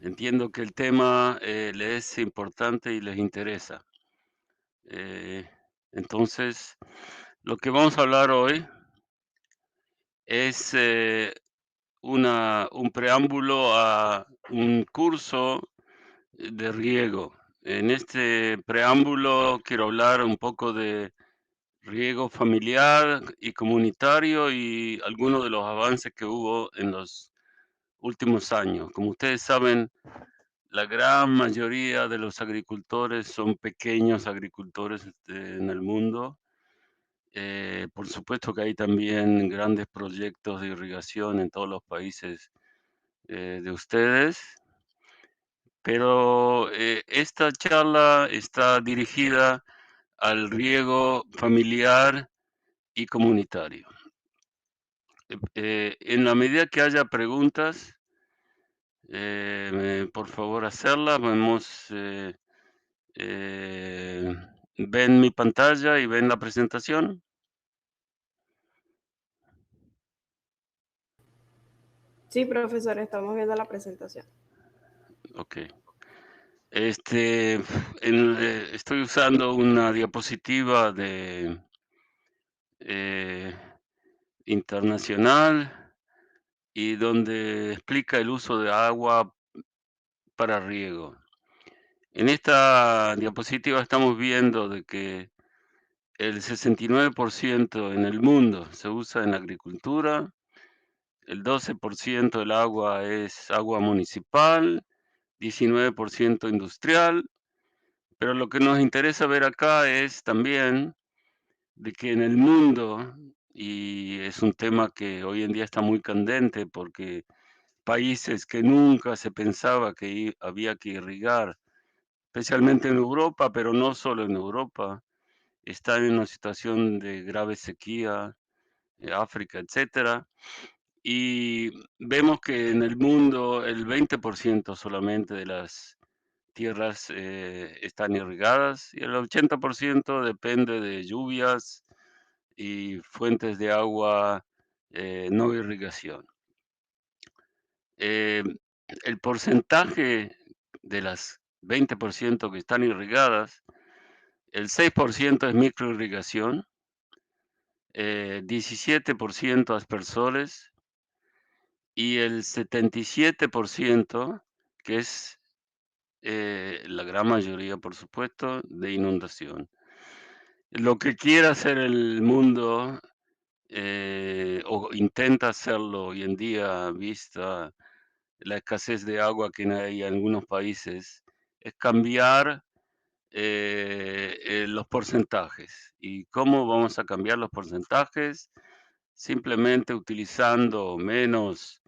Entiendo que el tema, les es importante y les interesa. Eh, entonces, lo que vamos a hablar hoy es, un preámbulo a un curso de riego. En este preámbulo quiero hablar un poco de riego familiar y comunitario y algunos de los avances que hubo en los últimos años. Como ustedes saben, la gran mayoría de los agricultores son pequeños agricultores, en el mundo. Por supuesto que hay también grandes proyectos de irrigación en todos los países, de ustedes, pero, esta charla está dirigida al riego familiar y comunitario. En la medida que haya preguntas, por favor hacerlas. Eh, ¿Ven mi pantalla y ven la presentación? Sí, profesor, estamos viendo la presentación. Okey. Este, estoy usando una diapositiva eh, internacional y donde explica el uso de agua para riego. En esta diapositiva estamos viendo de que el 69% en el mundo se usa en agricultura, el 12% del agua es agua municipal, 19% industrial, pero lo que nos interesa ver acá es también de que en el mundo, y es un tema que hoy en día está muy candente porque países que nunca se pensaba que había que irrigar, especialmente en Europa, pero no solo en Europa, están en una situación de grave sequía, África, etcétera. Y vemos que en el mundo el 20% solamente de las tierras, están irrigadas y el 80% depende de lluvias y fuentes de agua, no irrigación. Eh, el porcentaje de las 20% que están irrigadas, el 6% es microirrigación, 17% aspersores y el 77%, que es, la gran mayoría, por supuesto, de inundación. Lo que quiere hacer el mundo, o intenta hacerlo hoy en día, vista la escasez de agua que hay en algunos países, es cambiar, los porcentajes. ¿Y cómo vamos a cambiar los porcentajes? Simplemente utilizando menos,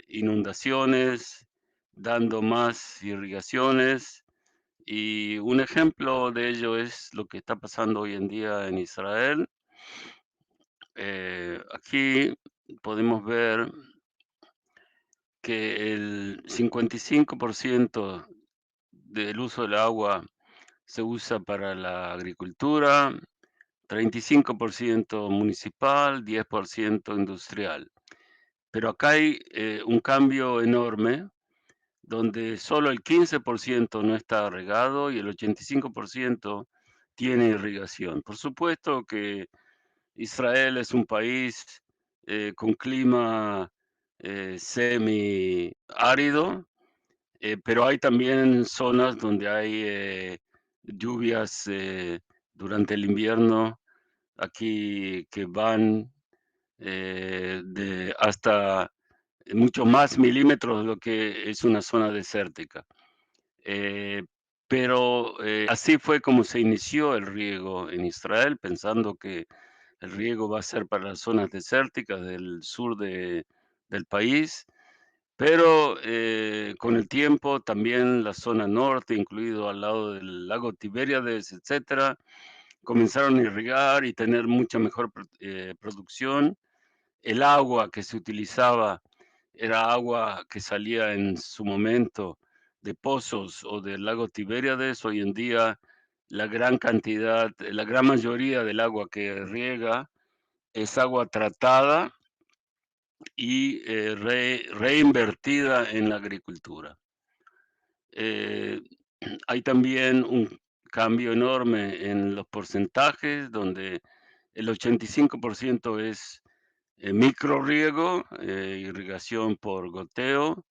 inundaciones, dando más irrigaciones. Y un ejemplo de ello es lo que está pasando hoy en día en Israel. Aquí podemos ver que el 55% del uso del agua se usa para la agricultura, 35% municipal, 10% industrial. Pero acá hay, un cambio enorme, donde solo el 15% no está regado y el 85% tiene irrigación. Por supuesto que Israel es un país, con clima, semiárido, pero hay también zonas donde hay, lluvias, durante el invierno aquí que van, de hasta mucho más milímetros de lo que es una zona desértica. Eh, pero, así fue como se inició el riego en Israel, pensando que el riego va a ser para las zonas desérticas del sur del país, pero, con el tiempo también la zona norte, incluido al lado del lago Tiberíades, etcétera, comenzaron a irrigar y tener mucha mejor producción. El agua que se utilizaba era agua que salía en su momento de pozos o del lago Tiberíades. Hoy en día la gran cantidad, la gran mayoría del agua que riega es agua tratada y reinvertida en la agricultura. Eh, Hay también un cambio enorme en los porcentajes, donde el 85% es microriego, irrigación por goteo,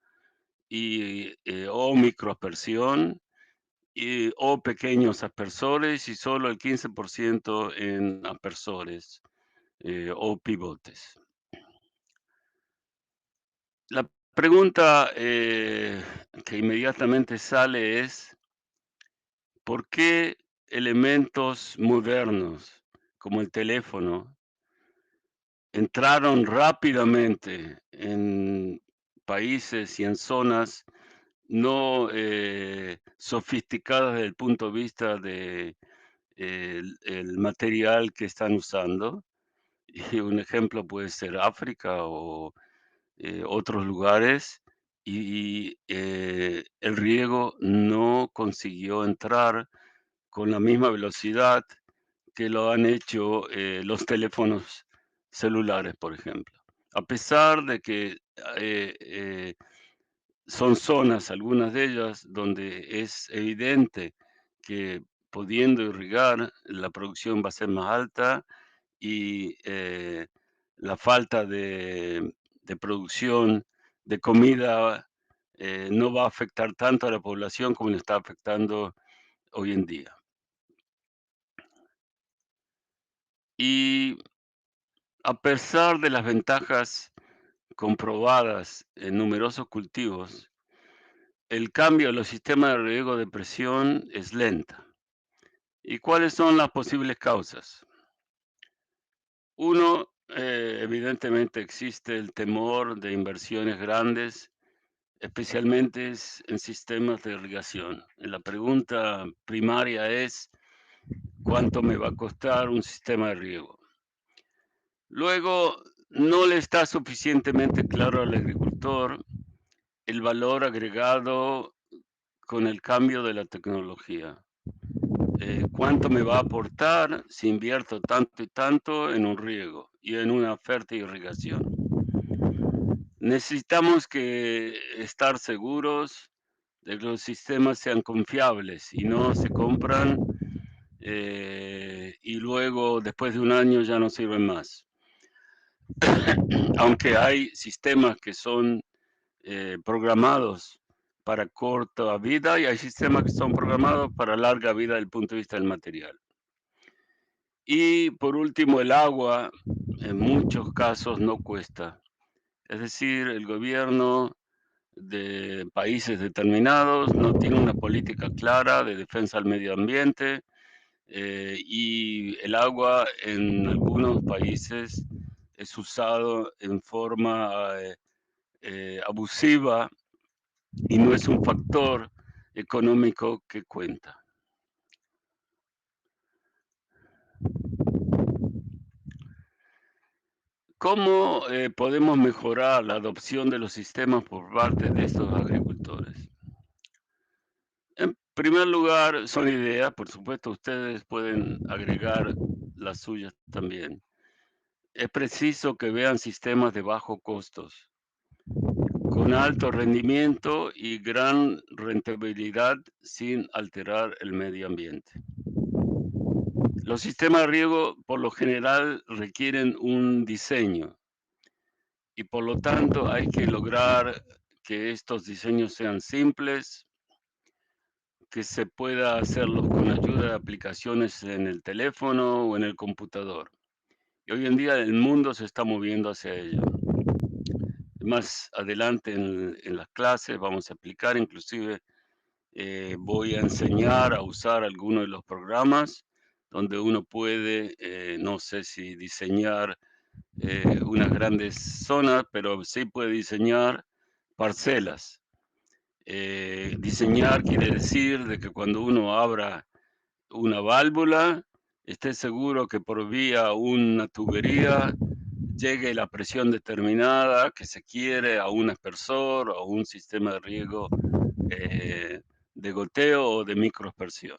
o microaspersión, o pequeños aspersores, y solo el 15% en aspersores o pivotes. La pregunta que inmediatamente sale es: ¿por qué elementos modernos como el teléfono entraron rápidamente en países y en zonas no sofisticadas desde el punto de vista de el material que están usando? Y un ejemplo puede ser África o otros lugares, y el riego no consiguió entrar con la misma velocidad que lo han hecho los teléfonos celulares, por ejemplo. A pesar de que son zonas, algunas de ellas, donde es evidente que pudiendo irrigar, la producción va a ser más alta, y la falta de producción de comida no va a afectar tanto a la población como le está afectando hoy en día. Y a pesar de las ventajas comprobadas en numerosos cultivos, el cambio de los sistemas de riego de presión es lenta. ¿Y cuáles son las posibles causas? Uno, evidentemente existe el temor de inversiones grandes, especialmente en sistemas de irrigación. La pregunta primaria es: ¿cuánto me va a costar un sistema de riego? Luego, no le está suficientemente claro al agricultor el valor agregado con el cambio de la tecnología. ¿Cuánto me va a aportar si invierto tanto y tanto en un riego y en una fértil irrigación? Necesitamos que estar seguros de que los sistemas sean confiables y no se compran y luego, después de un año, ya no sirven más. Aunque hay sistemas que son programados para corta vida, y hay sistemas que son programados para larga vida desde el punto de vista del material. Y por último, el agua en muchos casos no cuesta. Es decir, el gobierno de países determinados no tiene una política clara de defensa del medio ambiente, y el agua en algunos países es usado en forma abusiva y no es un factor económico que cuenta. ¿Cómo podemos mejorar la adopción de los sistemas por parte de estos agricultores? En primer lugar, son ideas, por supuesto, ustedes pueden agregar las suyas también. Es preciso que vean sistemas de bajos costos, con alto rendimiento y gran rentabilidad sin alterar el medio ambiente. Los sistemas de riego por lo general requieren un diseño, y por lo tanto hay que lograr que estos diseños sean simples, que se pueda hacerlos con ayuda de aplicaciones en el teléfono o en el computador. Y hoy en día el mundo se está moviendo hacia ello. Más adelante en las clases vamos a explicar, inclusive voy a enseñar a usar algunos de los programas donde uno puede, no sé si diseñar unas grandes zonas, pero sí puede diseñar parcelas. Diseñar quiere decir de que cuando uno abra una válvula, esté seguro que por vía una tubería llegue la presión determinada que se quiere a un aspersor o a un sistema de riego de goteo o de microaspersión.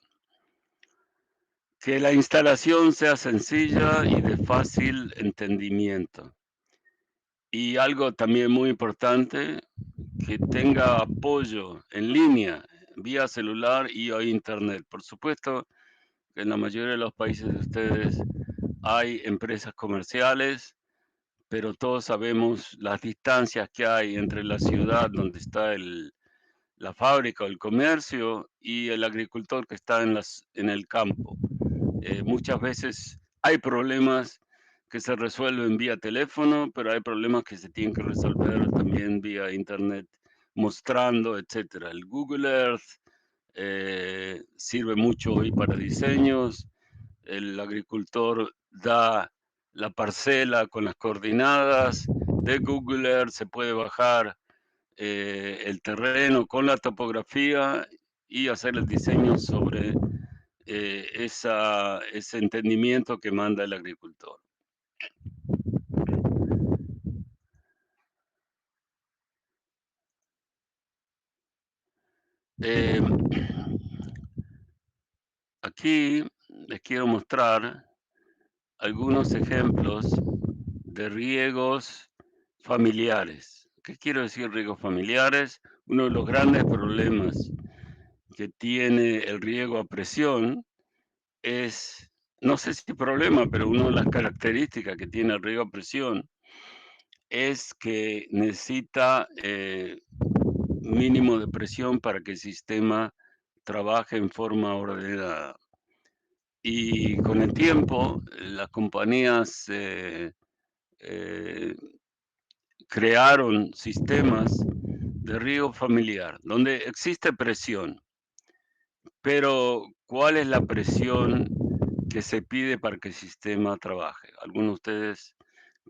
Que la instalación sea sencilla y de fácil entendimiento. Y algo también muy importante, que tenga apoyo en línea, vía celular y o internet. Por supuesto que en la mayoría de los países de ustedes hay empresas comerciales, pero todos sabemos las distancias que hay entre la ciudad donde está la fábrica o el comercio y el agricultor que está en el campo. Muchas veces hay problemas que se resuelven vía teléfono, pero hay problemas que se tienen que resolver también vía internet, mostrando, etcétera. El Google Earth sirve mucho hoy para diseños. El agricultor da la parcela con las coordenadas de Google Earth, se puede bajar el terreno con la topografía y hacer el diseño sobre ese entendimiento que manda el agricultor. Eh, Aquí les quiero mostrar algunos ejemplos de riegos familiares. ¿Qué quiero decir riegos familiares? Uno de los grandes problemas que tiene el riego a presión es, no sé si problema, pero una de las características que tiene el riego a presión es que necesita mínimo de presión para que el sistema trabaje en forma ordenada. Y con el tiempo, las compañías eh, crearon sistemas de riego familiar, donde existe presión, pero ¿cuál es la presión que se pide para que el sistema trabaje? ¿Alguno de ustedes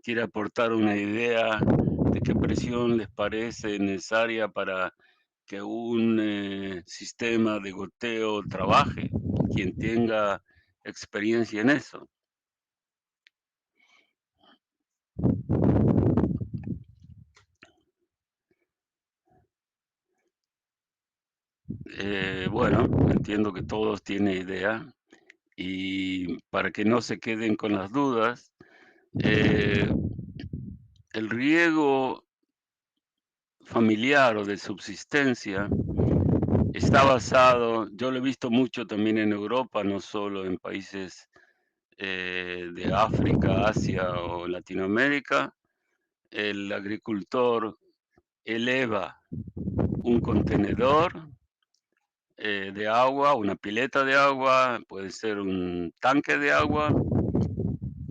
quiere aportar una idea de qué presión les parece necesaria para que un sistema de goteo trabaje? Quien tenga experiencia en eso. Bueno, entiendo que todos tienen idea y para que no se queden con las dudas, eh, el riego familiar o de subsistencia está basado, yo lo he visto mucho también en Europa, no solo en países de África, Asia o Latinoamérica. El agricultor eleva un contenedor de agua, una pileta de agua, puede ser un tanque de agua,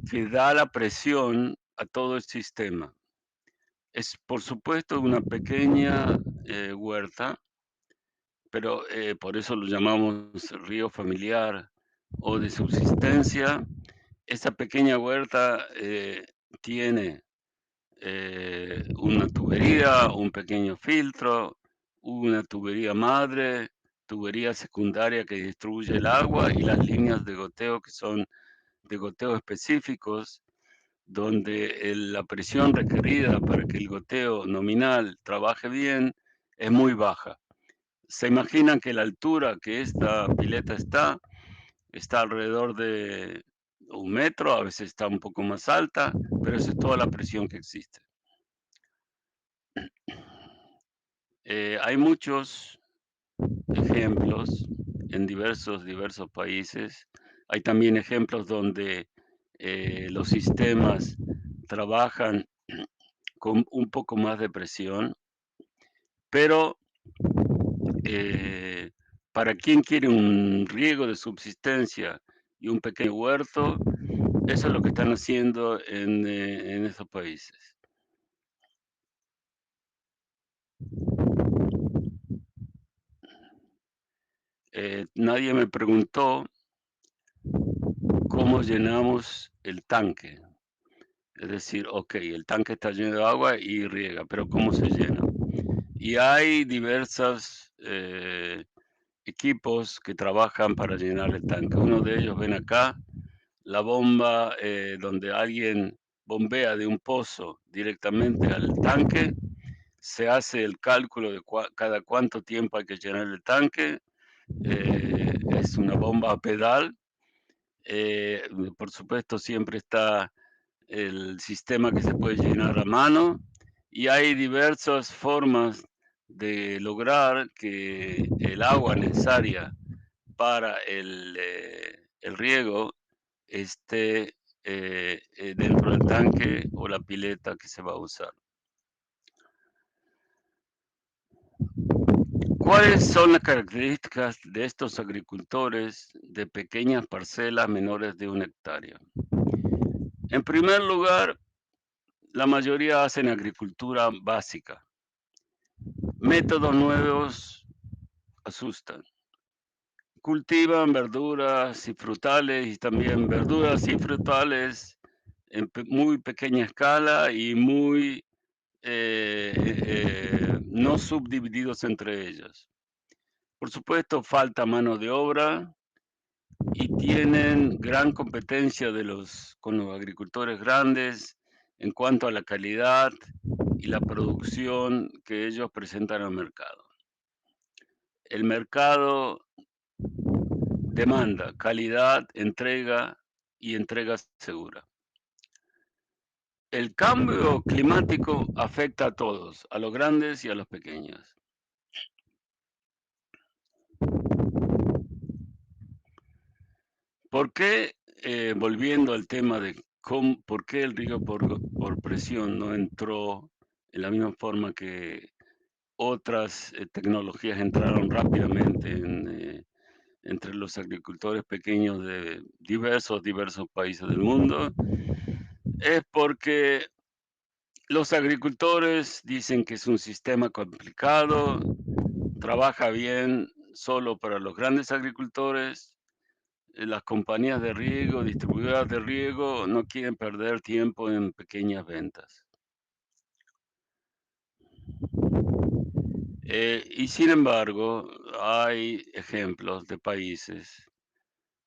que da la presión a todo el sistema. Es, por supuesto, una pequeña huerta, pero por eso lo llamamos río familiar o de subsistencia. Esta pequeña huerta tiene una tubería, un pequeño filtro, una tubería madre, tubería secundaria que distribuye el agua y las líneas de goteo que son de goteo específicos, donde la presión requerida para que el goteo nominal trabaje bien es muy baja. Se imaginan que la altura que esta pileta está alrededor de 1 metro, a veces está un poco más alta, pero esa es toda la presión que existe. Hay muchos ejemplos en diversos países. Hay también ejemplos donde los sistemas trabajan con un poco más de presión, pero eh, para quien quiere un riego de subsistencia y un pequeño huerto, eso es lo que están haciendo en esos países. Nadie me preguntó cómo llenamos el tanque. Es decir, ok, el tanque está lleno de agua y riega, pero ¿cómo se llena? Y hay diversos equipos que trabajan para llenar el tanque. Uno de ellos, ven acá, la bomba donde alguien bombea de un pozo directamente al tanque, se hace el cálculo de cada cuánto tiempo hay que llenar el tanque, es una bomba a pedal, por supuesto siempre está el sistema que se puede llenar a mano y hay diversas formas de lograr que el agua necesaria para el riego esté dentro del tanque o la pileta que se va a usar. ¿Cuáles son las características de estos agricultores de pequeñas parcelas menores de 1 hectárea? En primer lugar, la mayoría hacen agricultura básica. Métodos nuevos asustan. Cultivan verduras y frutales y también verduras y frutales en muy pequeña escala y muy no subdivididos entre ellos. Por supuesto, falta mano de obra y tienen gran competencia con los agricultores grandes en cuanto a la calidad y la producción que ellos presentan al mercado. El mercado demanda calidad, entrega y entrega segura. El cambio climático afecta a todos, a los grandes y a los pequeños. ¿Por qué, volviendo al tema de por qué el riego por presión no entró en la misma forma que otras tecnologías entraron rápidamente entre los agricultores pequeños de diversos países del mundo? Es porque los agricultores dicen que es un sistema complicado, trabaja bien solo para los grandes agricultores. Las compañías de riego, distribuidoras de riego, no quieren perder tiempo en pequeñas ventas. Y sin embargo, hay ejemplos de países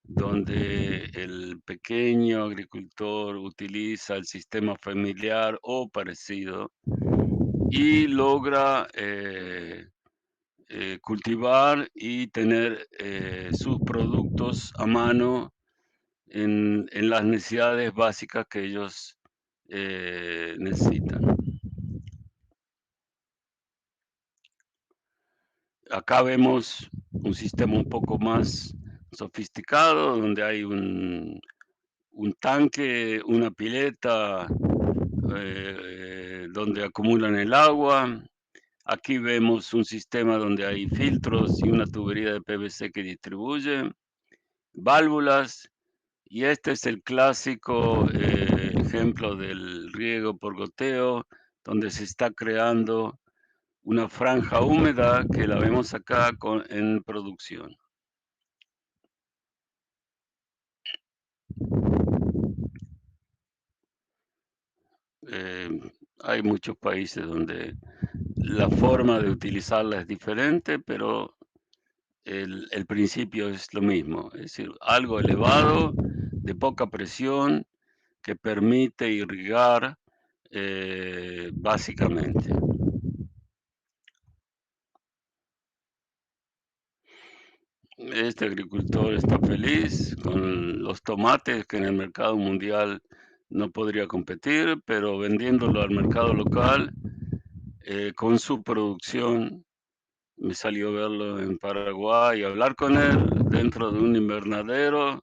donde el pequeño agricultor utiliza el sistema familiar o parecido y logra cultivar y tener sus productos a mano en las necesidades básicas que ellos necesitan. Acá vemos un sistema un poco más sofisticado, donde hay un tanque, una pileta, donde acumulan el agua. Aquí vemos un sistema donde hay filtros y una tubería de PVC que distribuye, válvulas, y este es el clásico ejemplo del riego por goteo, donde se está creando una franja húmeda que la vemos acá en producción. Eh, Hay muchos países donde la forma de utilizarla es diferente, pero el principio es lo mismo, es decir, algo elevado, de poca presión, que permite irrigar básicamente. Este agricultor está feliz con los tomates que en el mercado mundial no podría competir, pero vendiéndolo al mercado local, con su producción, me salió verlo en Paraguay, hablar con él dentro de un invernadero,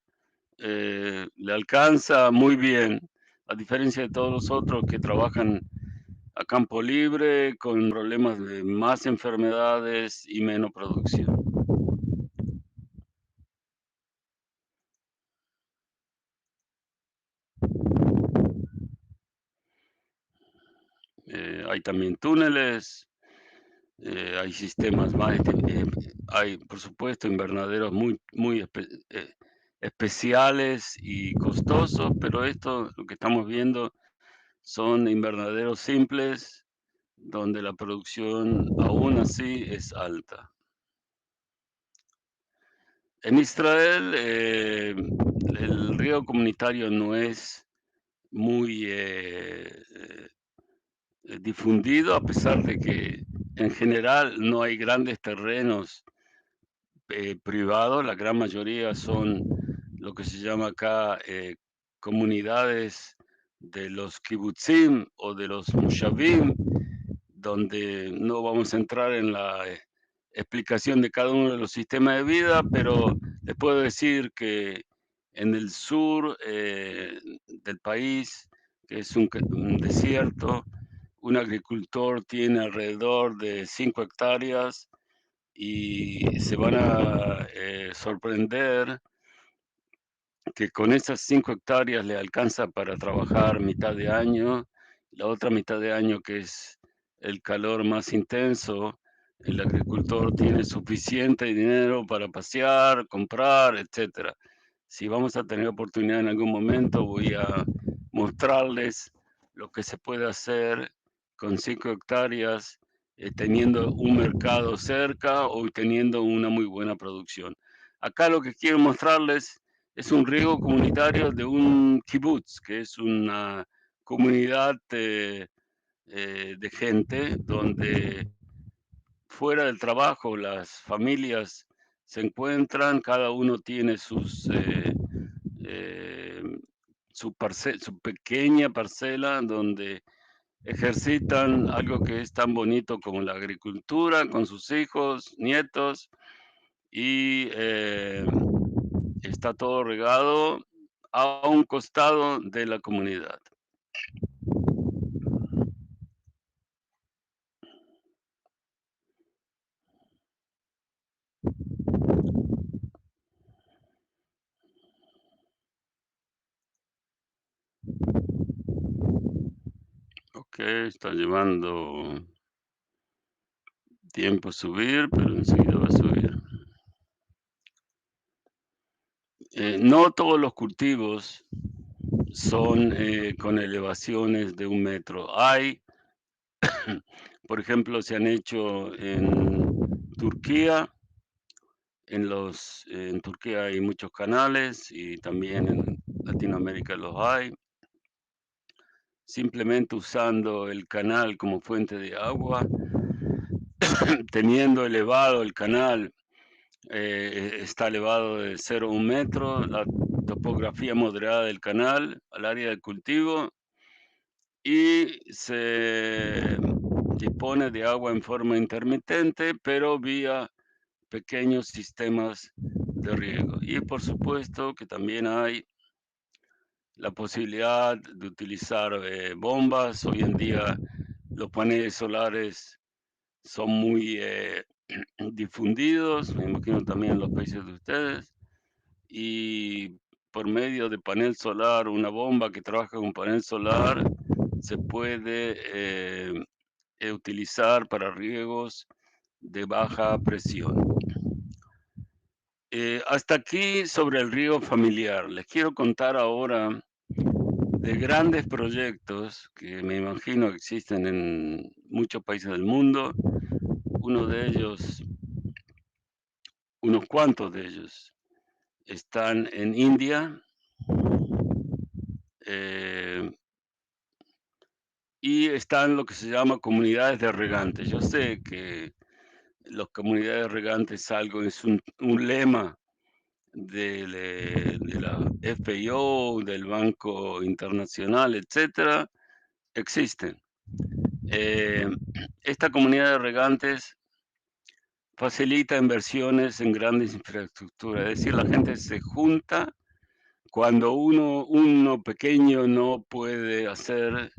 le alcanza muy bien, a diferencia de todos los otros que trabajan a campo libre, con problemas de más enfermedades y menos producción. Hay también túneles, hay sistemas más, hay por supuesto invernaderos muy especiales y costosos, pero esto, lo que estamos viendo, son invernaderos simples donde la producción aún así es alta. En Israel, el riego comunitario no es muy difundido, a pesar de que en general no hay grandes terrenos privados, la gran mayoría son lo que se llama acá comunidades de los kibutzim o de los mushavim, donde no vamos a entrar en la explicación de cada uno de los sistemas de vida, pero les puedo decir que en el sur del país, que es un desierto, un agricultor tiene alrededor de 5 hectáreas y se van a sorprender que con esas 5 hectáreas le alcanza para trabajar mitad de año, la otra mitad de año, que es el calor más intenso, el agricultor tiene suficiente dinero para pasear, comprar, etcétera. Si vamos a tener oportunidad en algún momento, voy a mostrarles lo que se puede hacer con 5 hectáreas, teniendo un mercado cerca o teniendo una muy buena producción. Acá lo que quiero mostrarles es un riego comunitario de un kibutz, que es una comunidad de gente donde fuera del trabajo las familias se encuentran, cada uno tiene eh, su pequeña parcela donde ejercitan algo que es tan bonito como la agricultura con sus hijos, nietos y está todo regado a un costado de la comunidad. Ok, está llevando tiempo subir, pero enseguida va a subir. No todos los cultivos son con elevaciones de 1 metro. Hay, por ejemplo, se han hecho en Turquía. En Turquía hay muchos canales y también en Latinoamérica los hay. Simplemente usando el canal como fuente de agua, teniendo elevado el canal, está elevado de 0 a 1 metro, la topografía moderada del canal al área de cultivo y se dispone de agua en forma intermitente, pero vía pequeños sistemas de riego. Y por supuesto que también hay la posibilidad de utilizar bombas. Hoy en día los paneles solares son muy difundidos, me imagino también en los países de ustedes, y por medio de panel solar, una bomba que trabaja con panel solar, se puede utilizar para riegos de baja presión. Hasta aquí sobre el riego familiar. Les quiero contar ahora de grandes proyectos que me imagino que existen en muchos países del mundo. Uno de ellos, unos cuantos de ellos, están en India eh, y están lo que se llama comunidades de regantes. Yo sé que las comunidades regantes es algo, es un lema de la FIO, del Banco Internacional, etcétera, existen. Eh, esta comunidad de regantes facilita inversiones en grandes infraestructuras, es decir, la gente se junta cuando uno pequeño no puede hacer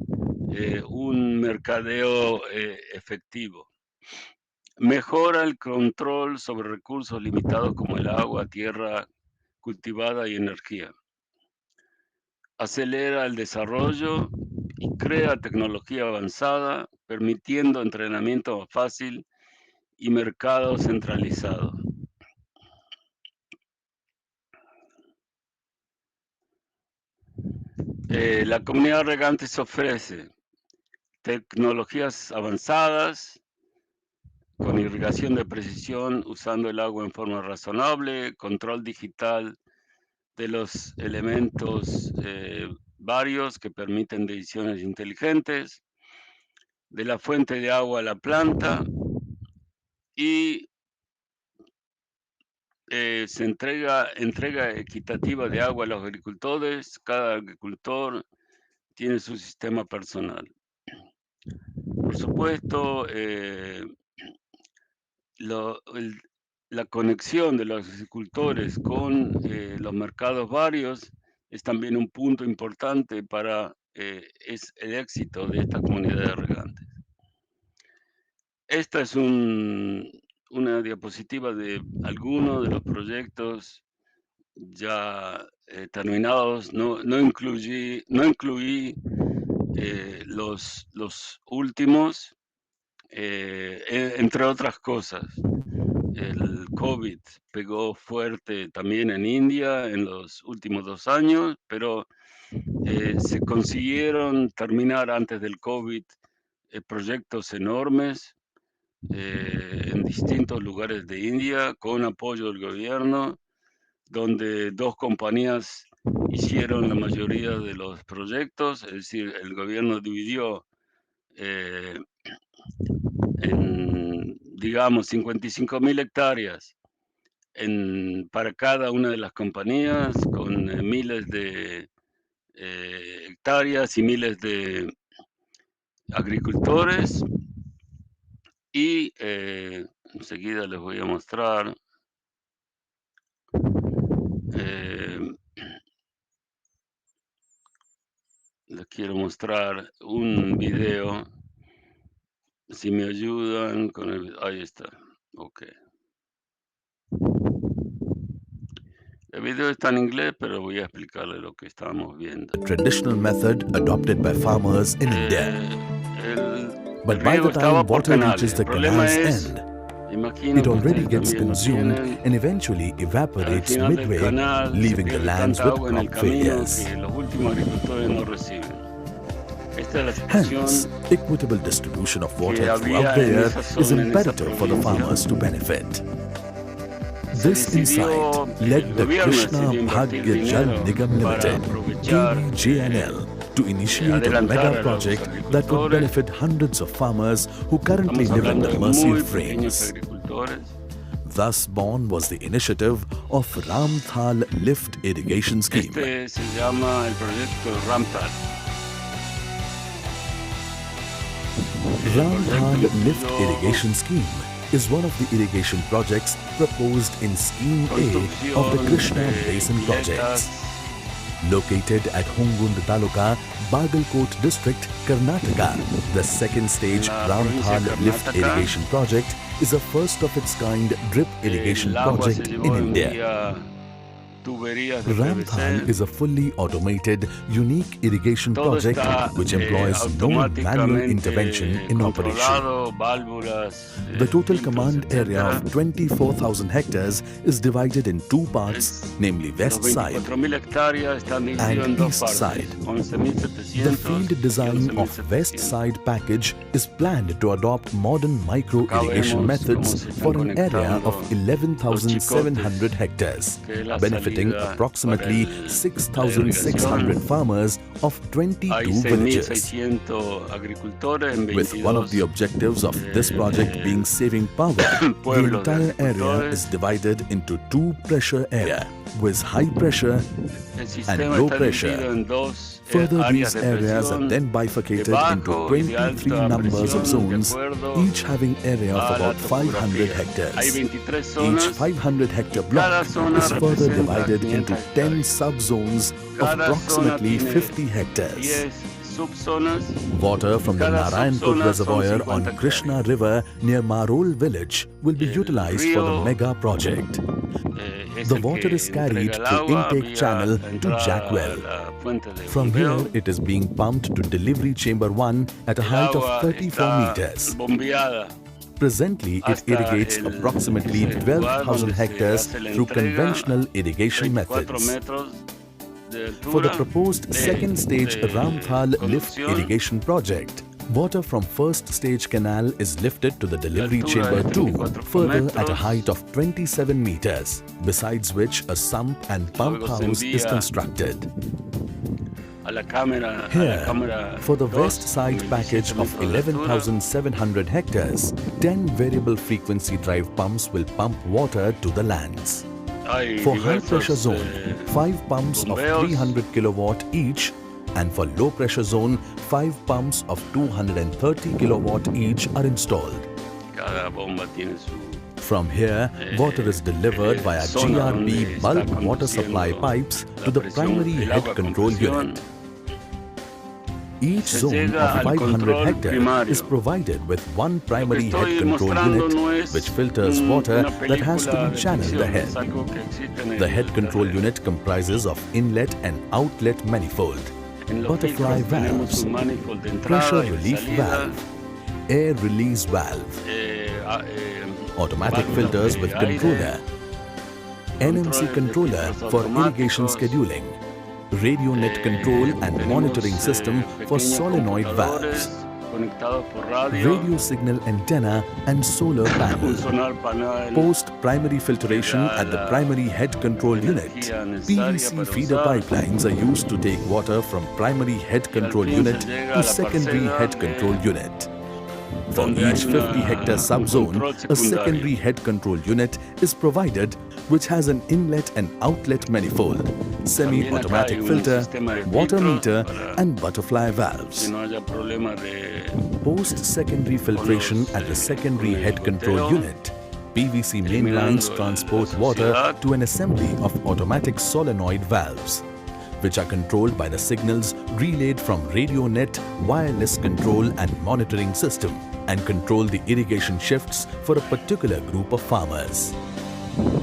un mercadeo efectivo. Mejora el control sobre recursos limitados como el agua, tierra cultivada y energía. Acelera el desarrollo y crea tecnología avanzada, permitiendo entrenamiento más fácil y mercado centralizado. La comunidad regantes ofrece tecnologías avanzadas con irrigación de precisión usando el agua en forma razonable, control digital de los elementos varios que permiten decisiones inteligentes, de la fuente de agua a la planta y se entrega equitativa de agua a los agricultores. Cada agricultor tiene su sistema personal. Por supuesto, lo el la conexión de los agricultores con, los mercados varios es también un punto importante para, es el éxito de esta comunidad de regantes. Esta es una diapositiva de algunos de los proyectos ya, terminados. No incluí, los últimos, entre otras cosas. El COVID pegó fuerte también en India en los últimos 2 años, pero, se consiguieron terminar antes del COVID, proyectos enormes, en distintos lugares de India con apoyo del gobierno, donde 2 compañías hicieron la mayoría de los proyectos, es decir, el gobierno dividió, eh, en, digamos, 55.000 hectáreas para cada una de las compañías, con miles de hectáreas y miles de agricultores. Y enseguida les voy a mostrar. Les quiero mostrar un video. Si me ayudan con el... Ahí está. Ok. El video está en inglés, pero voy a explicarle lo que estamos viendo. The traditional method adopted by farmers in India. El But by the riego estaba time por water reaches canales. the El problema canal's es, end, imagino it que already ustedes gets también lo consumed tienen, and eventually al evaporates final del midway, canal se leaving the pierde lands tanta with agua en el crop camino failures. que los últimos agricultores no reciben. Esta es la Hence, situación equitable distribution of que water había throughout en the esa year is zona, en esa imperative for the provincia. farmers to benefit. Se This decidió, insight led el the gobierno Krishna decidió invertir Bhagya Jal dinero Nigam para Limited, aprovechar, KBJNL, to initiate a adelantar a mega los project that would agricultores. benefit hundreds of farmers who currently Estamos live in hablando the de mercy muy of pequeños rains. agricultores. Thus born was the initiative of Ramthal Lift Irrigation Scheme. Este se llama el proyecto Ramtal. Ramthal Lift Irrigation Scheme is one of the irrigation projects proposed in Scheme A of the Krishna Basin projects. Located at Hongund Taluka, Bagalkot district, Karnataka, the second stage En la provincia de Ramthal Lift Karnataka. Irrigation project is a first of its kind drip irrigation El agua se project llevó in en India. vía tuberías de Ramthal PVC. is a fully automated, unique irrigation Todo project está which employs no manual intervention in operation. controlado, válvulas, The total filtros, command area etcétera. of 24,000 hectares is divided in two parts, namely Los west side. 24.000 hectáreas están divididos and en dos east partes, side. 11.700 The field design y of west 11.700. side package is planned to adopt modern micro Acá irrigation vemos methods cómo se están for an area conectando of 11,700 hectares, que es la benefiting salida approximately para la 6,600 irrigación. farmers of 22 Hay villages. 6.600 agricultores en With one of the 22 objectives of this project being saving power, the pueblos de entire area agricultores. is divided into two pressure area, with high pressure. El sistema low está pressure. dividido en dos Further, áreas these de areas are presión then bifurcated de into bajo y de 23 alta numbers of presión de zones, acuerdo each having area of a la about 500 topografía. Hay hectares. 23 Each zonas, 500 hectare cada block zona is further representa divided into 500 10 hectáreas. subzones of Cada zona approximately tiene 50 hectares. 10 subzonas. Water from the Cada Narayankot subzona reservoir son 50 on hectáreas. Krishna River near Marol village will be El utilized for the río, mega project. Es The el water que is carried entrega el through agua intake vía channel la to entrada Jackwell. a la fuente de From bombeo. here, it is being pumped to delivery chamber 1 at a El height agua of 34 está meters. bombeada Presently, it hasta irrigates el approximately lugar 12,000 donde se hectares hace la through entrega, conventional irrigation 24 methods. metros de For the altura proposed de- second stage de Ramthal lift conducción. irrigation project, water from first stage canal is lifted to the delivery altura chamber es 2, 24 further at a metros. height of 27 meters, besides which a sump and pump Luego se house is envía constructed. a la cámara, Here, cámara for the 2, west side 27 package of metros de altura. 11,700 hectares, 10 variable frequency drive pumps will pump water to the lands. Hay For high diversos, pressure zone, 5 pumps of bombeos. 300 kilowatt each And for low pressure zone, 5 pumps of 230 kilowatt each are installed. Cada bomba tiene su From here, water is delivered via zona donde GRB está bulk water supply conduciendo pipes la to the presión, primary el head agua con control presión. unit. Each Se zone llega of al 500 control hectares primario. is provided with one Lo que primary estoy head control mostrando unit no es which filters water una that has to película be de channeled ficción, ahead. es algo que existe en The el head control terreno. unit comprises of inlet and outlet manifold, En los butterfly filtros tenemos valves, un manifold de pressure entrada y de relief salida, valve, air release valve, automatic válvulas filters de with aire, controller, NMC controles de controller filtros for irrigation automáticos, scheduling, radio net control and tenemos, monitoring system for pequeños solenoid computadores valves, conectados por radio, radio signal antenna and solar un panel. sonar panel, Post primary filtration da at the la primary head control unit. energía necesaria PVC para feeder usar, pipelines are used to take water from primary head y al control fin unit se llega a to la secondary parcela head de control unit. For donde hay each 50 hectare un subzone, control a secondary secundario. head control unit is provided which has an inlet and outlet manifold, También acá hay semi-automatic un filter, sistema de water filtros meter para and butterfly que valves. no haya problema de Post-secondary filtration at the secondary con el head control goteo, unit. PVC main eliminando lines la transport water suciedad. to an assembly of automatic solenoid valves, which are controlled by the signals relayed from radio net, wireless control and monitoring system, and control the irrigation shifts for a particular group of farmers.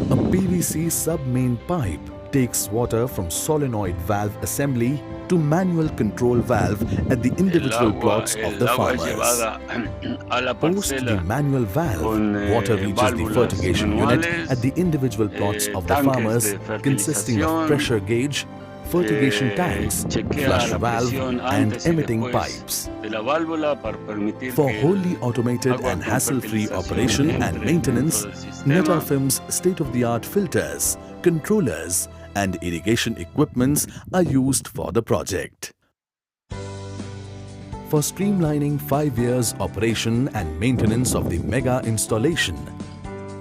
A PVC sub-main pipe takes water from solenoid valve assembly to manual control valve at the individual plots of the el agua es farmers. llevada a la Post the parcela manual valve, con, water reaches the válvulas fertigation unit manuales, at the individual plots of the tanques farmers, de consisting of fertilización, pressure gauge, fertigation tanks, chequea flush la valve, presión and antes y emitting después pipes. de la válvula para permitir For que wholly automated agua and con hassle-free fertilización operation and entre maintenance, dentro del sistema. Netafim's state-of-the-art filters, controllers, and irrigation equipments are used for the project. For streamlining 5 years operation and maintenance of the mega installation,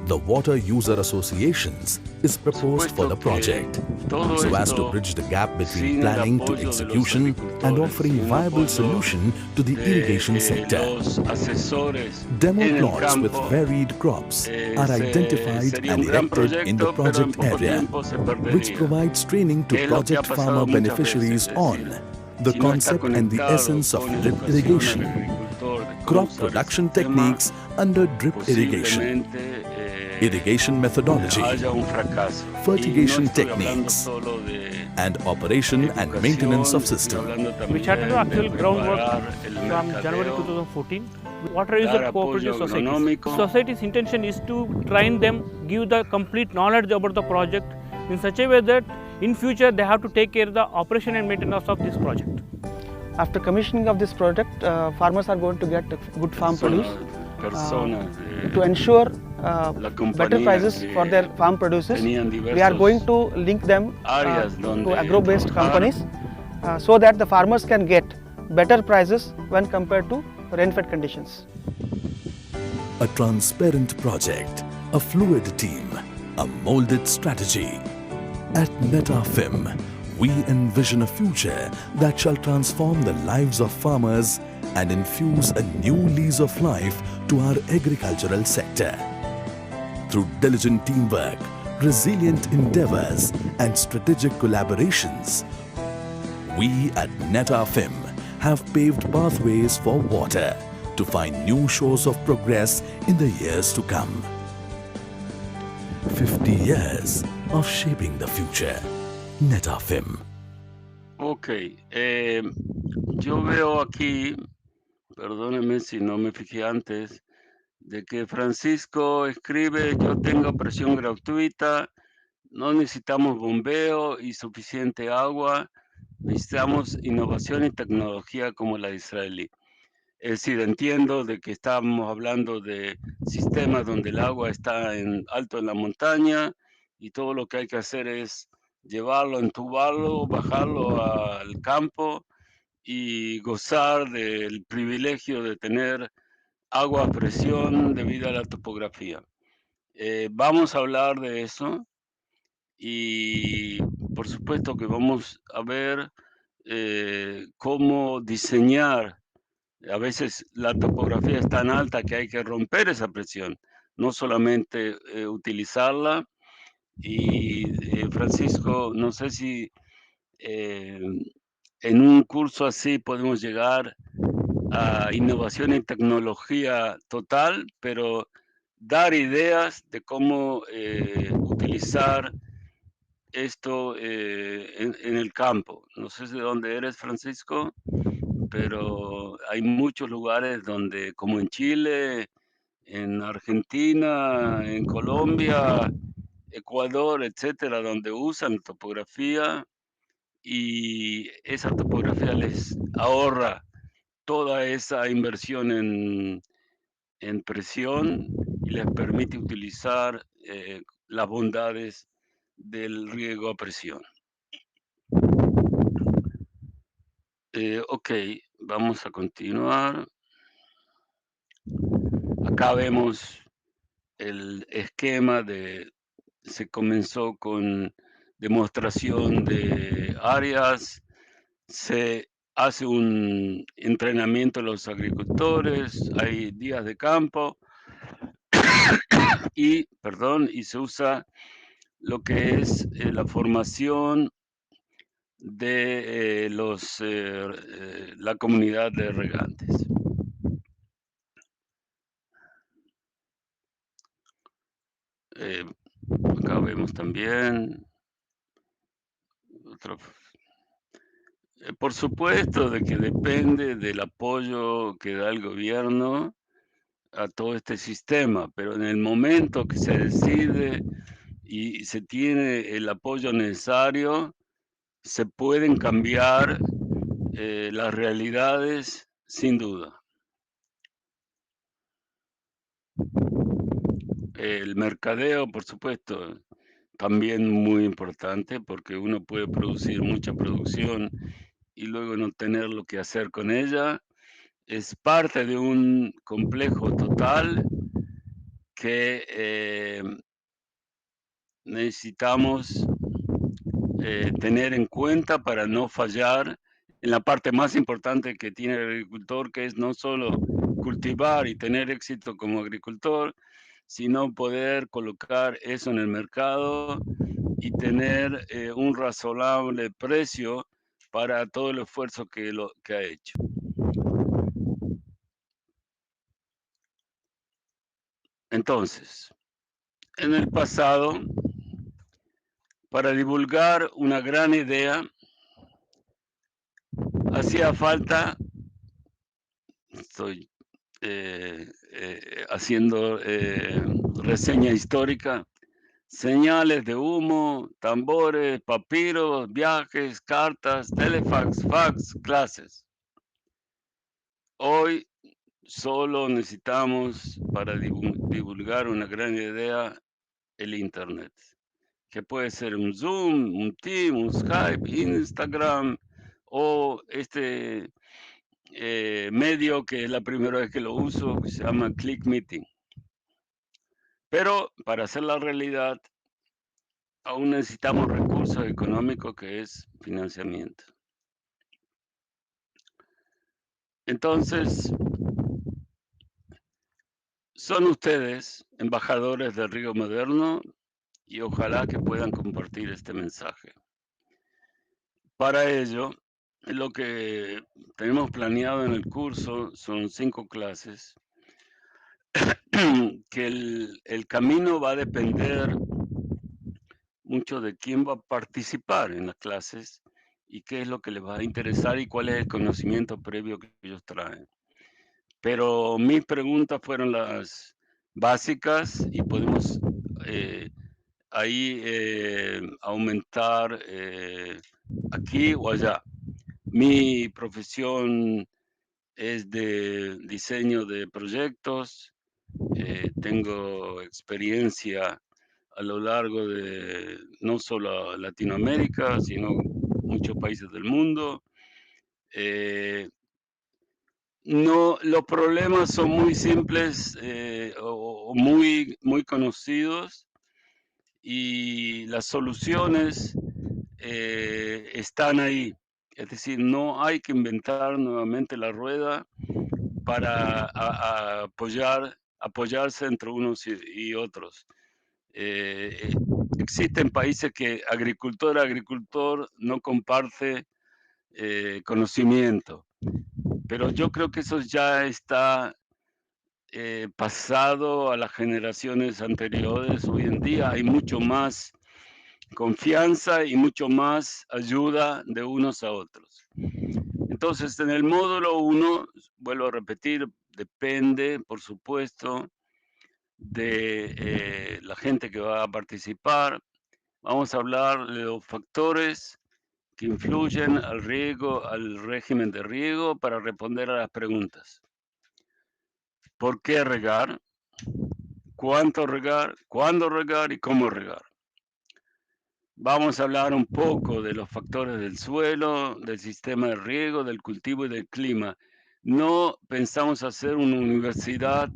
the Water User Associations is proposed for the project, todo so as to esto bridge the gap between sin el planning to apoyo de los execution and agricultores, offering sin el viable apoyo solution to the de, irrigation sector. los asesores Demo en el plots with campo, varied crops are identified sería and un gran erected in the proyecto, pero en project poco area, tiempo se which perdería. provides training to Que es lo que ha project pasado farmer muchas beneficiaries veces, es on decir, the si no está concept and the conectado essence of con drip educación al irrigation, agricultor de cómo crop usar el production sistema, techniques under drip irrigation, posiblemente irrigation methodology, haya un fracaso. fertigation Y no estoy hablando techniques, solo de and operation and educación, maintenance of estoy system. hablando We también started the actual de groundwork preparar el from January mercadeo, 2014. Water dar User apoyo Cooperative Societies. agronómico. Society's intention is to train them, give the complete knowledge about the project in such a way that in future they have to take care of the operation and maintenance of this project. After commissioning of this project, farmers are going to get good farm produce personas to ensure la better compañía prices que for their farm produces. tenían We are going to link them áreas to donde agro-based trabajar. companies so that the farmers can get better prices when compared to rain-fed conditions. A transparent project, a fluid team, a molded strategy. At Netafim, we envision a future that shall transform the lives of farmers and infuse a new lease of life to our agricultural sector. Through diligent teamwork, resilient endeavors, and strategic collaborations, we at Netafim have paved pathways for water to find new shores of progress in the years to come. 50 years of shaping the future. Netafim. Ok, yo veo aquí, perdónenme si no me fijé antes, de que Francisco escribe: yo tengo presión gratuita, no necesitamos bombeo y suficiente agua, necesitamos innovación y tecnología como la de israelí. Es decir, entiendo de que estamos hablando de sistemas donde el agua está alto en la montaña y todo lo que hay que hacer es llevarlo, entubarlo, bajarlo al campo y gozar del privilegio de tener agua a presión debido a la topografía. Vamos a hablar de eso y por supuesto que vamos a ver cómo diseñar. A veces la topografía es tan alta que hay que romper esa presión, no solamente utilizarla. Y Francisco, no sé si eh, en un curso así podemos llegar a innovación en tecnología total, pero dar ideas de cómo utilizar esto en el campo. No sé de dónde eres, Francisco, pero hay muchos lugares donde, como en Chile, en Argentina, en Colombia, Ecuador, etcétera, donde usan topografía y esa topografía les ahorra toda esa inversión en presión y les permite utilizar las bondades del riego a presión. Ok, vamos a continuar. Acá vemos el esquema se comenzó con demostración de áreas, se hace un entrenamiento a los agricultores, hay días de campo y se usa lo que es la formación de la comunidad de regantes. Acá vemos también otro. Por supuesto de que depende del apoyo que da el gobierno a todo este sistema, pero en el momento que se decide y se tiene el apoyo necesario, se pueden cambiar las realidades sin duda. El mercadeo, por supuesto, también muy importante porque uno puede producir mucha producción y luego no tener lo que hacer con ella. Es parte de un complejo total que necesitamos tener en cuenta para no fallar en la parte más importante que tiene el agricultor, que es no solo cultivar y tener éxito como agricultor, sino poder colocar eso en el mercado y tener un razonable precio para todo el esfuerzo que ha hecho. Entonces, en el pasado, para divulgar una gran idea, hacía falta, estoy haciendo reseña histórica, señales de humo, tambores, papiros, viajes, cartas, telefax, fax, clases. Hoy solo necesitamos para divulgar una gran idea el Internet, que puede ser un Zoom, un Team, un Skype, Instagram o este medio que es la primera vez que lo uso, que se llama Click Meeting. Pero para hacer la realidad aún necesitamos recursos económicos, que es financiamiento. Entonces, son ustedes embajadores del riego moderno y ojalá que puedan compartir este mensaje. Para ello, lo que tenemos planeado en el curso son 5 clases, que el camino va a depender mucho de quién va a participar en las clases y qué es lo que les va a interesar y cuál es el conocimiento previo que ellos traen. Pero mis preguntas fueron las básicas y podemos ahí aumentar aquí o allá. Mi profesión es de diseño de proyectos, tengo experiencia a lo largo de no solo Latinoamérica, sino muchos países del mundo. No, los problemas son muy simples o muy conocidos y las soluciones están ahí. Es decir, no hay que inventar nuevamente la rueda para apoyarse entre unos y otros. Existen países que agricultor a agricultor no comparte conocimiento, pero yo creo que eso ya está pasado a las generaciones anteriores. Hoy en día hay mucho más confianza y mucho más ayuda de unos a otros. Entonces, en el módulo 1, vuelvo a repetir, depende, por supuesto, de la gente que va a participar. Vamos a hablar de los factores que influyen al riego, al régimen de riego, para responder a las preguntas. ¿Por qué regar? ¿Cuánto regar? ¿Cuándo regar? ¿Y cómo regar? Vamos a hablar un poco de los factores del suelo, del sistema de riego, del cultivo y del clima. No pensamos hacer una universidad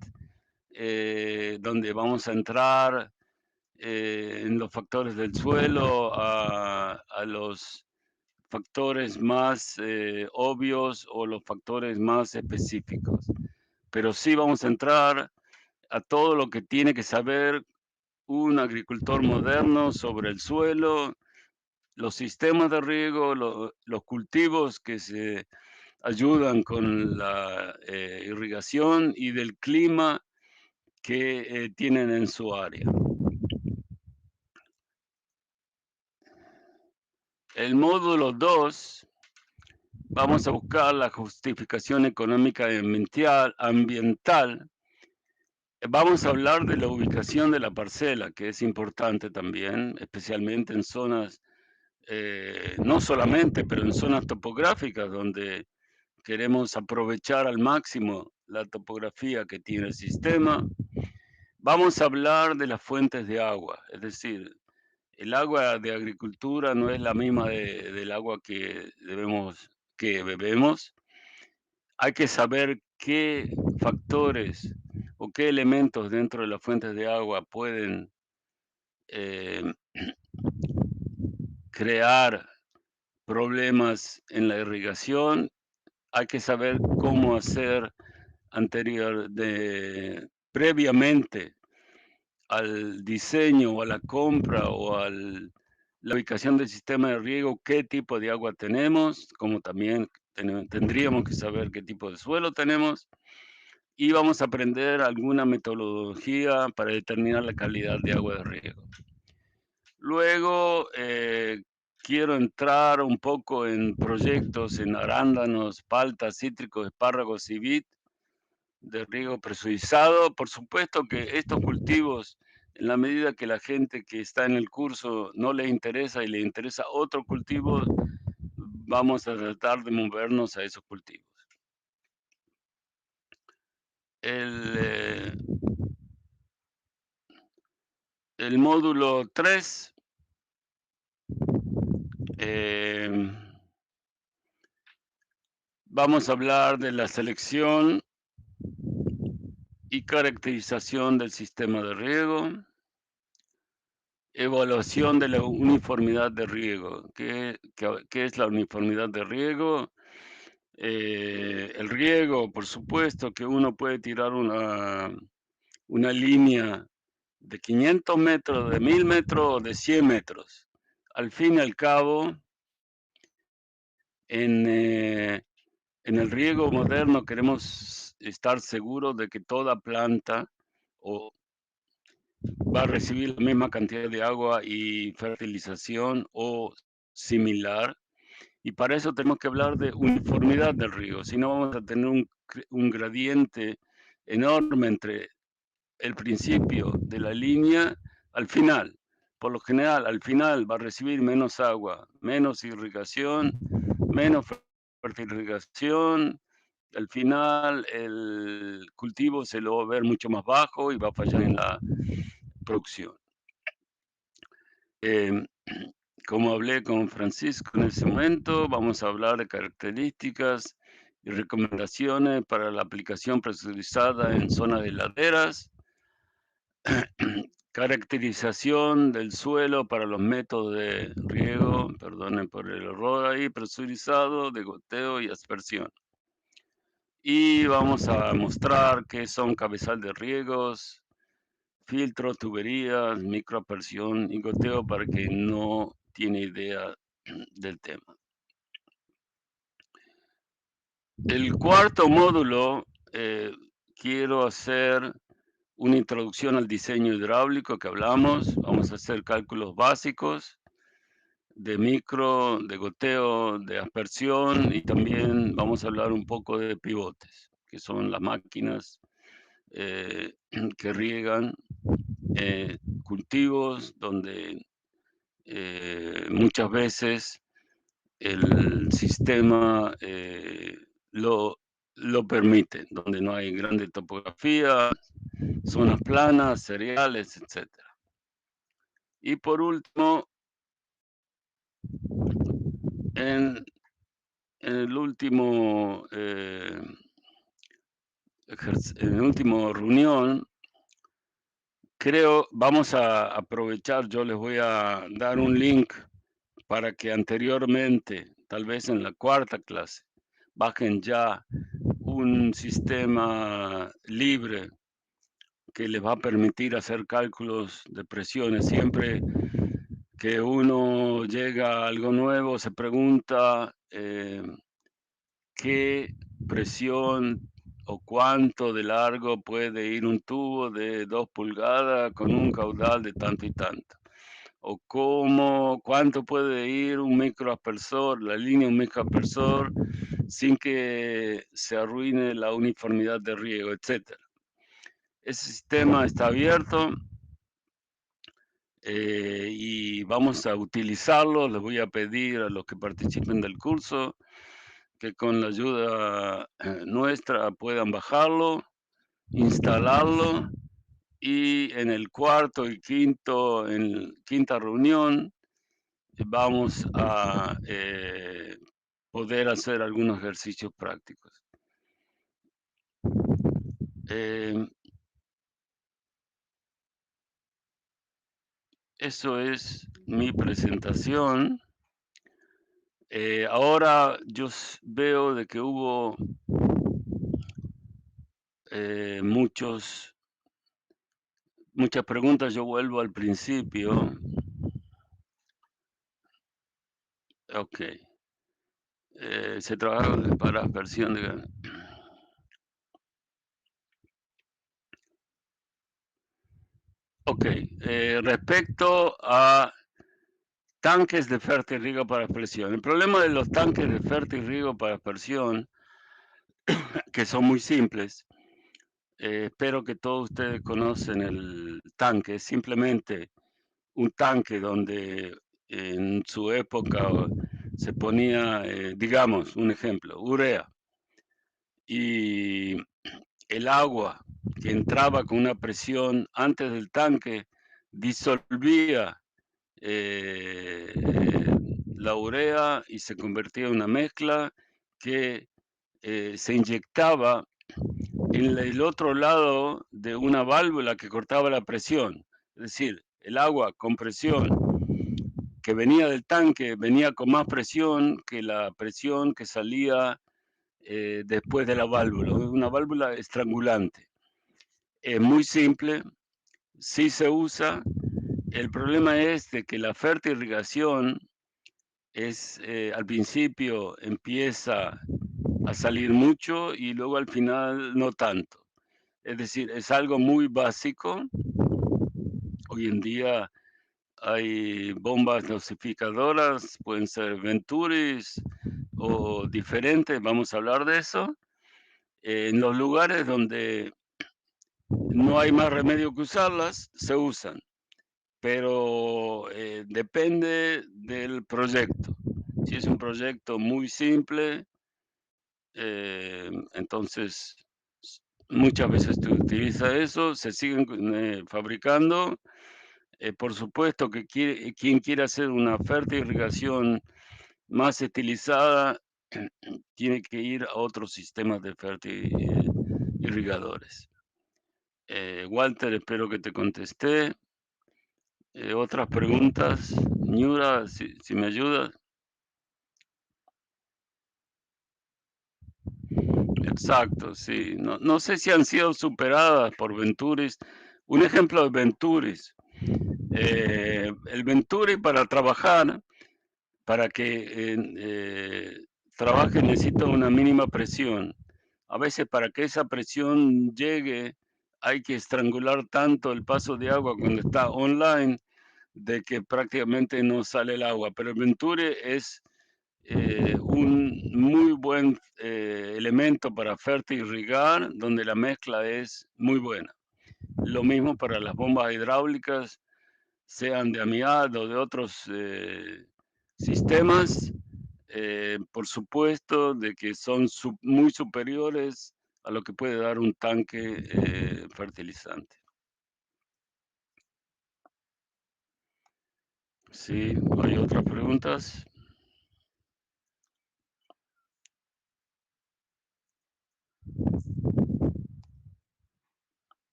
donde vamos a entrar en los factores del suelo, a los factores más obvios o los factores más específicos. Pero sí vamos a entrar a todo lo que tiene que saber un agricultor moderno sobre el suelo, los sistemas de riego, los cultivos que se ayudan con la irrigación y del clima que tienen en su área. El módulo 2, vamos a buscar la justificación económica y ambiental. Vamos a hablar de la ubicación de la parcela, que es importante también, especialmente en zonas, no solamente, pero en zonas topográficas donde queremos aprovechar al máximo la topografía que tiene el sistema. Vamos a hablar de las fuentes de agua, es decir, el agua de agricultura no es la misma del agua que bebemos. Hay que saber qué factores o qué elementos dentro de las fuentes de agua pueden eh, crear problemas en la irrigación. Hay que saber cómo hacer previamente al diseño o a la compra o a la ubicación del sistema de riego, qué tipo de agua tenemos, como también tendríamos que saber qué tipo de suelo tenemos, y vamos a aprender alguna metodología para determinar la calidad de agua de riego. Luego, quiero entrar un poco en proyectos en arándanos, paltas, cítricos, espárragos y vid de riego presurizado. Por supuesto que estos cultivos, en la medida que la gente que está en el curso no le interesa y le interesa otro cultivo, vamos a tratar de movernos a esos cultivos. El módulo 3 vamos a hablar de la selección y caracterización del sistema de riego, evaluación de la uniformidad de riego. ¿Qué es la uniformidad de riego? El riego, por supuesto, que uno puede tirar una línea de 500 metros, de 1000 metros o de 100 metros. Al fin y al cabo, en el riego moderno queremos estar seguros de que toda planta va a recibir la misma cantidad de agua y fertilización o similar. Y para eso tenemos que hablar de uniformidad del riego, si no vamos a tener un gradiente enorme entre el principio de la línea al final. Por lo general, al final va a recibir menos agua, menos irrigación, menos fertilización. Al final el cultivo se lo va a ver mucho más bajo y va a fallar en la producción. Como hablé con Francisco en ese momento, vamos a hablar de características y recomendaciones para la aplicación presurizada en zonas de laderas. caracterización del suelo para los métodos de riego, perdonen por el error ahí, presurizado, de goteo y aspersión. Y vamos a mostrar qué son cabezal de riegos, filtros, tuberías, microaspersión y goteo para que no tiene idea del tema. El cuarto módulo, quiero hacer una introducción al diseño hidráulico que hablamos. Vamos a hacer cálculos básicos de micro, de goteo, de aspersión y también vamos a hablar un poco de pivotes, que son las máquinas que riegan cultivos donde muchas veces el sistema lo permite, donde no hay grande topografía, zonas planas, cereales, etc. Y por último, en el último en la última reunión, creo, vamos a aprovechar, yo les voy a dar un link para que anteriormente, tal vez en la cuarta clase, bajen ya un sistema libre que les va a permitir hacer cálculos de presiones. Siempre que uno llega a algo nuevo, se pregunta qué presión o cuánto de largo puede ir un tubo de 2 pulgadas con un caudal de tanto y tanto. O cuánto puede ir un microaspersor, la línea de un microaspersor, sin que se arruine la uniformidad de riego, etc. Ese sistema está abierto y vamos a utilizarlo. Les voy a pedir a los que participen del curso que con la ayuda nuestra puedan bajarlo, instalarlo y en el cuarto y en quinta reunión vamos a poder hacer algunos ejercicios prácticos. Eso es mi presentación. Ahora yo veo de que hubo muchas preguntas. Yo vuelvo al principio. Ok. Se trabaja para aspersión de... Ok. Respecto a tanques de fertirriego para aspersión. El problema de los tanques de fertirriego para aspersión, que son muy simples, espero que todos ustedes conocen el tanque, es simplemente un tanque donde en su época se ponía, digamos, un ejemplo, urea, y el agua que entraba con una presión antes del tanque disolvía eh, la urea y se convertía en una mezcla que se inyectaba en el otro lado de una válvula que cortaba la presión. Es decir, el agua con presión que venía del tanque venía con más presión que la presión que salía después de la válvula, una válvula estrangulante. Es muy simple, sí se usa. El problema es de que la fertirrigación al principio empieza a salir mucho y luego al final no tanto. Es decir, es algo muy básico. Hoy en día hay bombas dosificadoras, pueden ser Venturis o diferentes, vamos a hablar de eso. En los lugares donde no hay más remedio que usarlas, se usan, pero depende del proyecto. Si es un proyecto muy simple, entonces muchas veces se utiliza eso, se siguen fabricando. Por supuesto que quien quiere hacer una fertirrigación más estilizada tiene que ir a otros sistemas de fertirrigadores. Walter, espero que te contesté. Otras preguntas. Ñura, si me ayudas. Exacto, sí. No sé si han sido superadas por Venturis. Un ejemplo de Venturis. El Venturi para trabajar, para que trabaje necesita una mínima presión. A veces para que esa presión llegue hay que estrangular tanto el paso de agua cuando está online de que prácticamente no sale el agua. Pero el Venturi es un muy buen elemento para fertirrigar, donde la mezcla es muy buena. Lo mismo para las bombas hidráulicas, sean de Amiad o de otros sistemas, por supuesto de que son muy superiores a lo que puede dar un tanque fertilizante. Sí, ¿hay otras preguntas?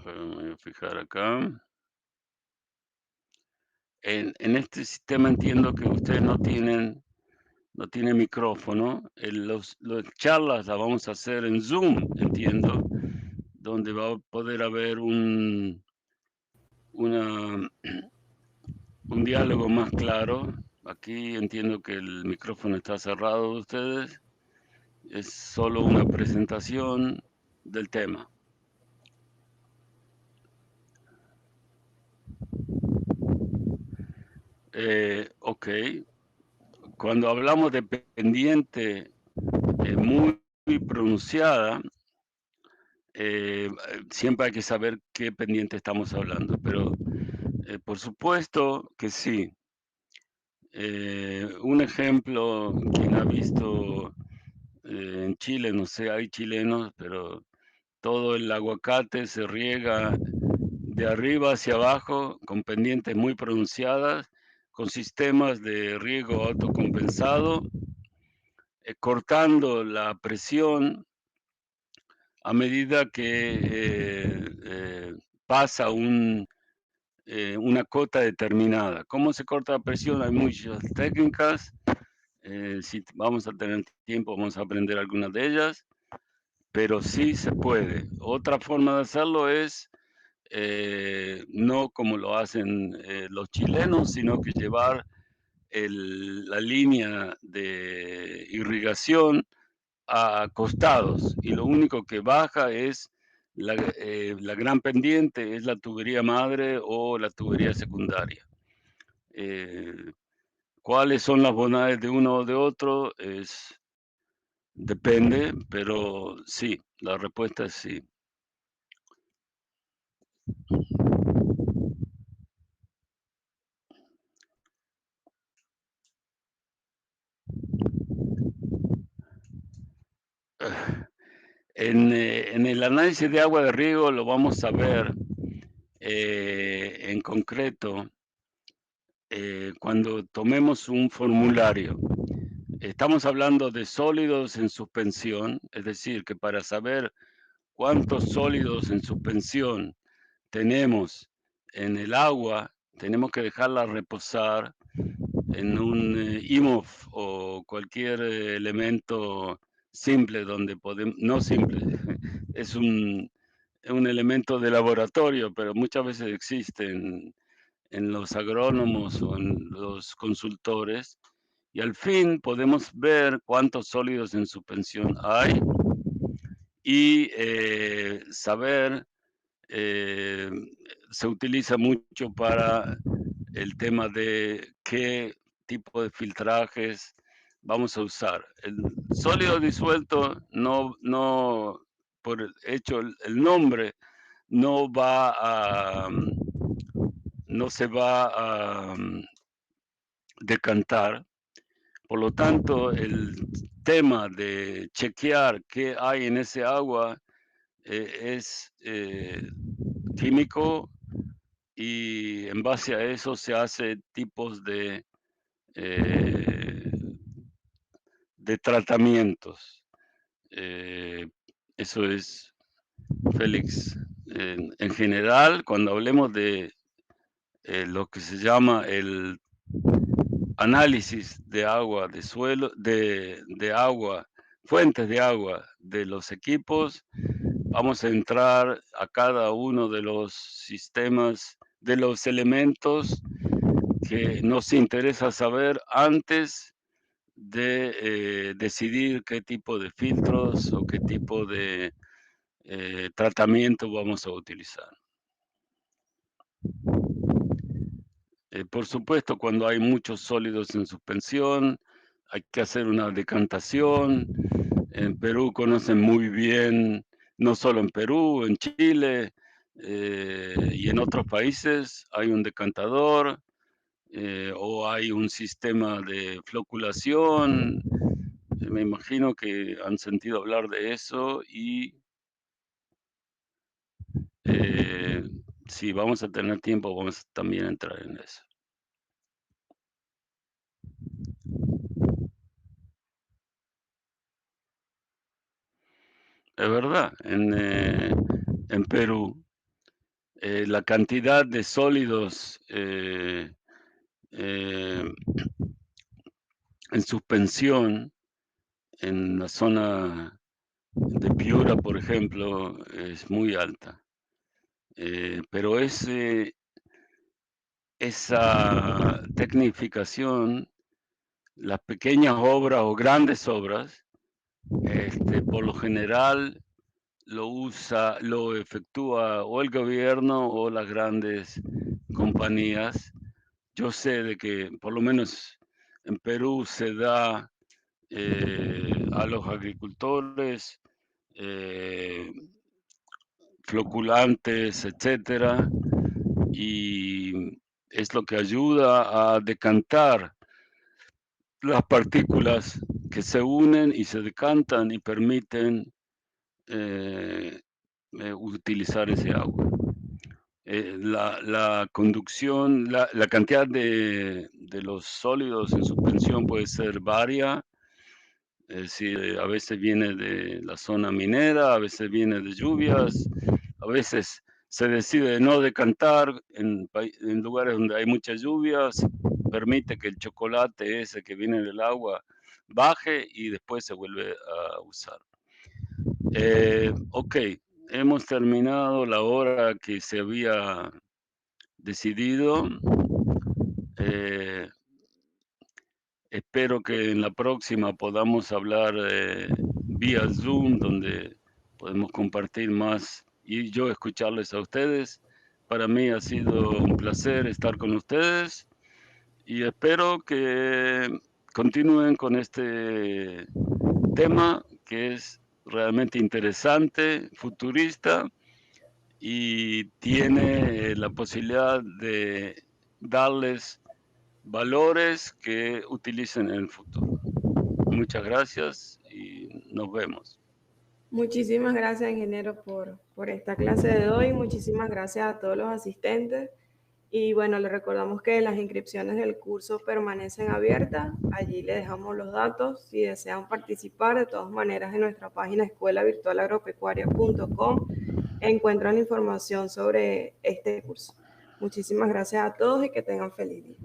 Me voy a fijar acá. En este sistema entiendo que ustedes no tienen micrófono. Las charlas las vamos a hacer en Zoom, entiendo, donde va a poder haber un diálogo más claro. Aquí entiendo que el micrófono está cerrado de ustedes. Es solo una presentación del tema. Ok. Cuando hablamos de pendiente muy pronunciada, siempre hay que saber qué pendiente estamos hablando, pero por supuesto que sí. Un ejemplo, quien ha visto en Chile, no sé, hay chilenos, pero todo el aguacate se riega de arriba hacia abajo con pendientes muy pronunciadas, con sistemas de riego autocompensado, cortando la presión a medida que pasa una cota determinada. ¿Cómo se corta la presión? Hay muchas técnicas. Si vamos a tener tiempo, vamos a aprender algunas de ellas, pero sí se puede. Otra forma de hacerlo es no como lo hacen los chilenos, sino que llevar la línea de irrigación a costados y lo único que baja es la gran pendiente, es la tubería madre o la tubería secundaria. ¿Cuáles son las bondades de uno o de otro? Depende, pero sí, la respuesta es sí. En el análisis de agua de riego lo vamos a ver en concreto cuando tomemos un formulario. Estamos hablando de sólidos en suspensión, es decir, que para saber cuántos sólidos en suspensión tenemos en el agua, tenemos que dejarla reposar en un IMOF o cualquier elemento simple donde podemos, no simple, es un elemento de laboratorio, pero muchas veces existe en los agrónomos o en los consultores, y al fin podemos ver cuántos sólidos en suspensión hay y saber, se utiliza mucho para el tema de qué tipo de filtrajes vamos a usar. El sólido disuelto no por el hecho, el nombre no va a, no se va a decantar. Por lo tanto, el tema de chequear qué hay en ese agua es químico y en base a eso se hace tipos eh, de tratamientos. Eso es Félix. En general, cuando hablemos de lo que se llama el análisis de agua, de suelo, de agua, fuentes de agua de los equipos, vamos a entrar a cada uno de los sistemas, de los elementos que nos interesa saber antes de decidir qué tipo de filtros o qué tipo de tratamiento vamos a utilizar. Por supuesto, cuando hay muchos sólidos en suspensión, hay que hacer una decantación. En Perú conocen muy bien, no solo en Perú, en Chile y en otros países hay un decantador o hay un sistema de floculación. Me imagino que han sentido hablar de eso y si vamos a tener tiempo, vamos también a entrar en eso. Es verdad, en Perú la cantidad de sólidos en suspensión en la zona de Piura, por ejemplo, es muy alta. Pero esa tecnificación, las pequeñas obras o grandes obras, por lo general lo efectúa o el gobierno o las grandes compañías. Yo sé de que por lo menos en Perú se da a los agricultores floculantes, etcétera, y es lo que ayuda a decantar las partículas que se unen y se decantan y permiten utilizar ese agua. La conducción, la cantidad de los sólidos en suspensión puede ser varia. Es decir, a veces viene de la zona minera, a veces viene de lluvias, a veces se decide no decantar en lugares donde hay muchas lluvias, permite que el chocolate ese que viene del agua baje y después se vuelve a usar. Ok, hemos terminado la hora que se había decidido. Espero que en la próxima podamos hablar vía Zoom, donde podemos compartir más y yo escucharles a ustedes. Para mí ha sido un placer estar con ustedes y espero que continúen con este tema que es realmente interesante, futurista y tiene la posibilidad de darles valores que utilicen en el futuro. Muchas gracias y nos vemos. Muchísimas gracias, ingeniero, por esta clase de hoy. Muchísimas gracias a todos los asistentes. Y bueno, les recordamos que las inscripciones del curso permanecen abiertas. Allí les dejamos los datos. Si desean participar, de todas maneras, en nuestra página escuelavirtualagropecuaria.com encuentran información sobre este curso. Muchísimas gracias a todos y que tengan feliz día.